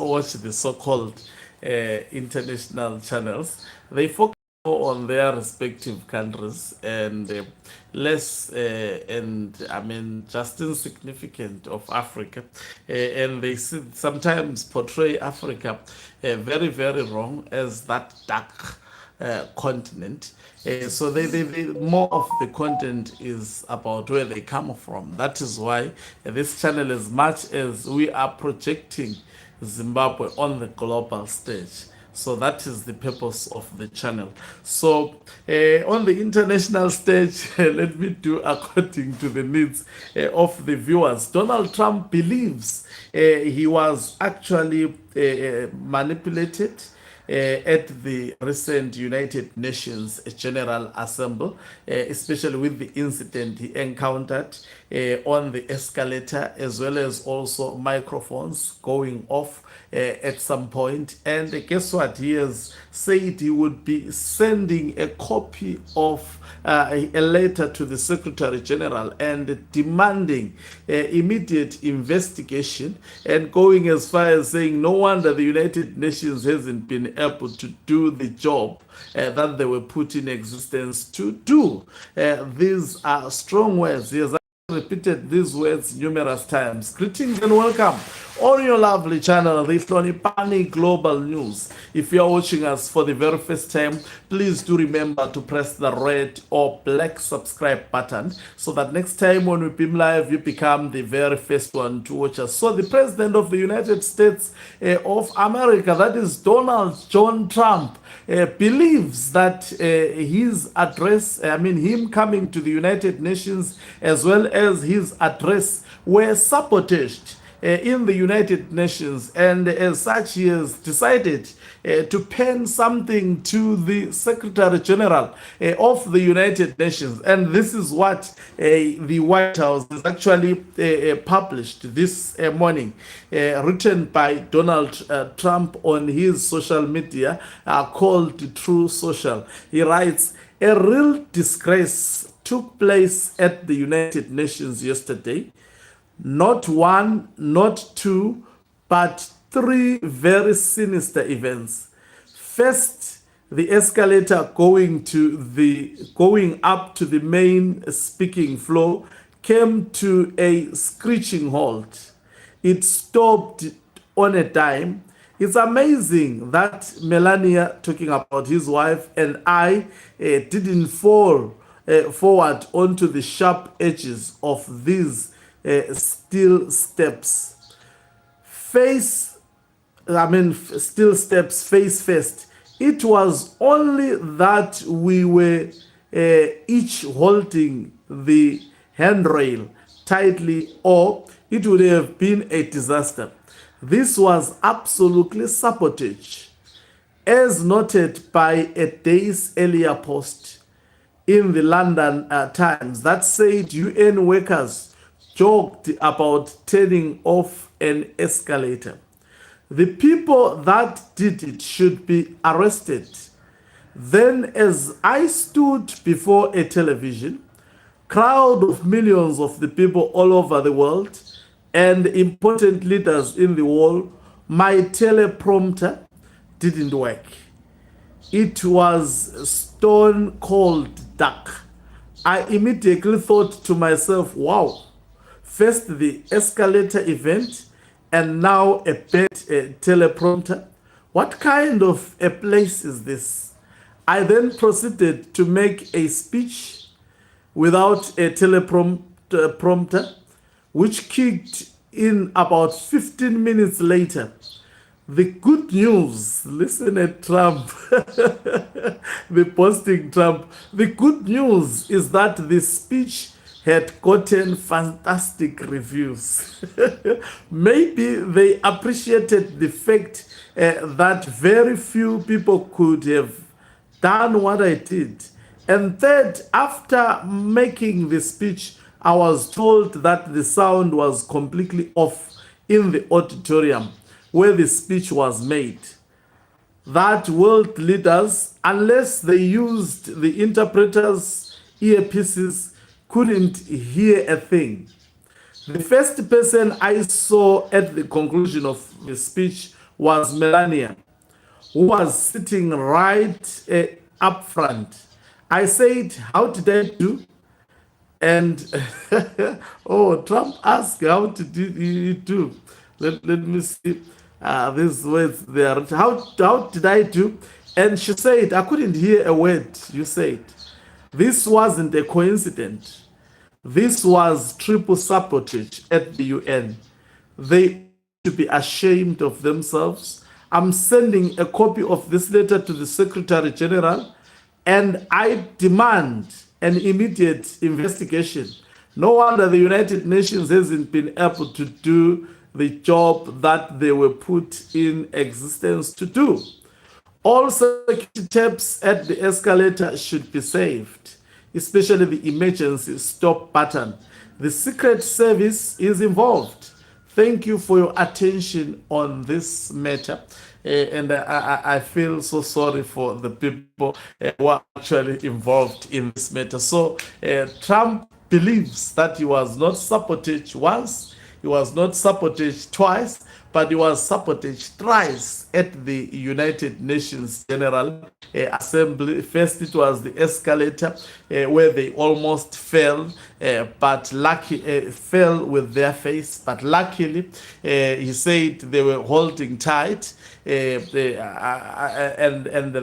watch the so-called international channels. They focus more on their respective countries and less, and I mean, just insignificant of Africa. And they sometimes portray Africa very, very wrong as that dark continent. So more of the content is about where they come from. That is why this channel, as much as we are projecting Zimbabwe on the global stage. So that is the purpose of the channel. So on the international stage, let me do according to the needs of the viewers. Donald Trump believes he was actually manipulated at the recent United Nations General Assembly, especially with the incident he encountered on the escalator, as well as also microphones going off at some point. And guess what? He has said he would be sending a copy of a letter to the Secretary General and demanding immediate investigation, and going as far as saying no wonder the United Nations hasn't been able to do the job that they were put in existence to do. These are strong words. He has repeated these words numerous times. Greetings and welcome on your lovely channel, the Hlonipani Global News. If you are watching us for the very first time, please do remember to press the red or black subscribe button so that next time when we beam live, you become the very first one to watch us. So the President of the United States of America, that is Donald John Trump, believes that his address, him coming to the United Nations as well as his address were sabotaged in the United Nations, and as such he has decided to pen something to the Secretary General of the United Nations. And this is what the White House has actually published this morning, written by Donald Trump on his social media called True Social. He writes, "A real disgrace took place at the United Nations yesterday. Not one, not two, but three very sinister events. First, the escalator going up to the main speaking floor came to a screeching halt. It stopped on a dime. It's amazing that Melania, talking about his wife, and I didn't fall forward onto the sharp edges of these steel steps. Steel steps face first. It was only that we were each holding the handrail tightly, or it would have been a disaster. This was absolutely sabotage, as noted by a day's earlier post in the London Times that said UN workers joked about turning off an escalator. The people that did it should be arrested." Then, as I stood before a television, crowd of millions of the people all over the world, and important leaders in the world, my teleprompter didn't work. It was stone cold dark. I immediately thought to myself, wow, first the escalator event and now a bad teleprompter. What kind of a place is this? I then proceeded to make a speech without a teleprompter, which kicked in about 15 minutes later. The good news, listen at Trump, the posting Trump. The good news is that the speech had gotten fantastic reviews. Maybe they appreciated the fact that very few people could have done what I did. And third, after making the speech, I was told that the sound was completely off in the auditorium where the speech was made. That world leaders, unless they used the interpreters' earpieces, couldn't hear a thing. The first person I saw at the conclusion of the speech was Melania, who was sitting right up front. I said, "How did I do?" And oh, Trump asked, "How did you do?" Let me see these words there. How did I do? And she said, "I couldn't hear a word you said. This wasn't a coincidence. This was triple sabotage at the UN. They to be ashamed of themselves. I'm sending a copy of this letter to the Secretary General, and I demand an immediate investigation. No wonder the United Nations hasn't been able to do the job that they were put in existence to do. All security taps at the escalator should be saved, especially the emergency stop button. The Secret Service is involved. Thank you for your attention on this matter." And I feel so sorry for the people who are actually involved in this matter. So Trump believes that he was not sabotaged once, he was not sabotaged twice, but he was sabotaged thrice at the United Nations General Assembly. First, it was the escalator where they almost fell, but lucky fell with their face. But luckily, he said they were holding tight. And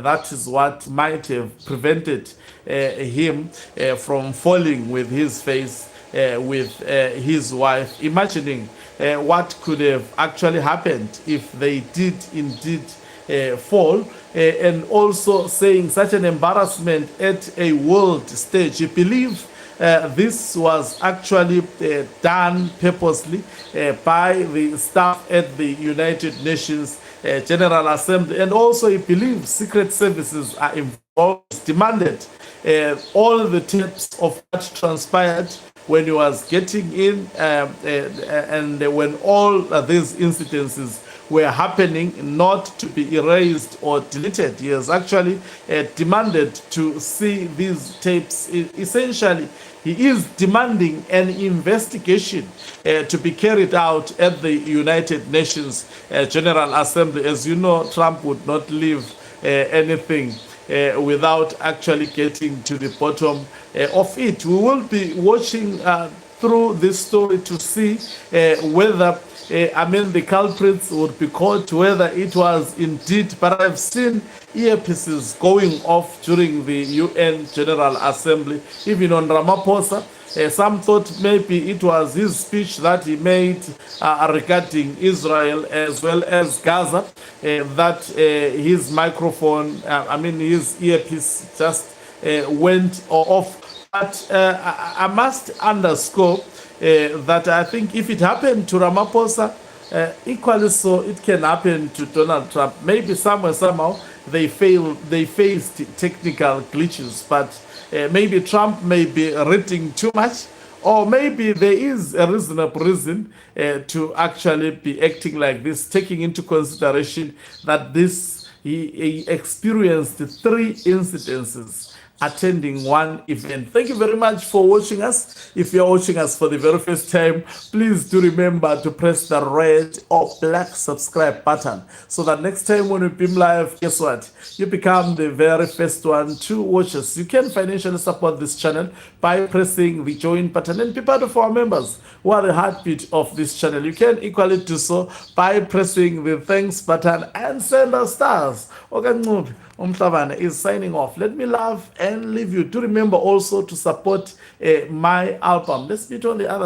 that is what might have prevented him from falling with his face with his wife, imagining what could have actually happened if they did indeed fall, and also saying such an embarrassment at a world stage. He believed this was actually done purposely by the staff at the United Nations General Assembly, and also he believes secret services are involved. Demanded all the tapes of what transpired when he was getting in, and when all these incidences were happening, not to be erased or deleted. He has actually demanded to see these tapes. Essentially, he is demanding an investigation to be carried out at the United Nations General Assembly. As you know, Trump would not leave anything without actually getting to the bottom of it. We will be watching through this story to see whether the culprits would be caught, whether it was indeed. But I've seen earpieces going off during the UN General Assembly, even on Ramaphosa. Some thought maybe it was his speech that he made regarding Israel as well as Gaza, that his microphone, his earpiece just went off. But I must underscore that I think if it happened to Ramaphosa, equally so it can happen to Donald Trump. Maybe somewhere, somehow, they faced technical glitches, but maybe Trump may be reading too much, or maybe there is a reasonable reason to actually be acting like this, taking into consideration that he experienced 3 incidences attending one event. Thank you very much for watching us. If you're watching us for the very first time, please do remember to press the red or black subscribe button so that next time when we beam live, guess what? You become the very first one to watch us. You can financially support this channel by pressing the join button and be part of our members who are the heartbeat of this channel. You can equally do so by pressing the thanks button and send us stars. Okay, Umhlabane is signing off. Let me love and leave you. Do remember also to support my album. Let's meet on the other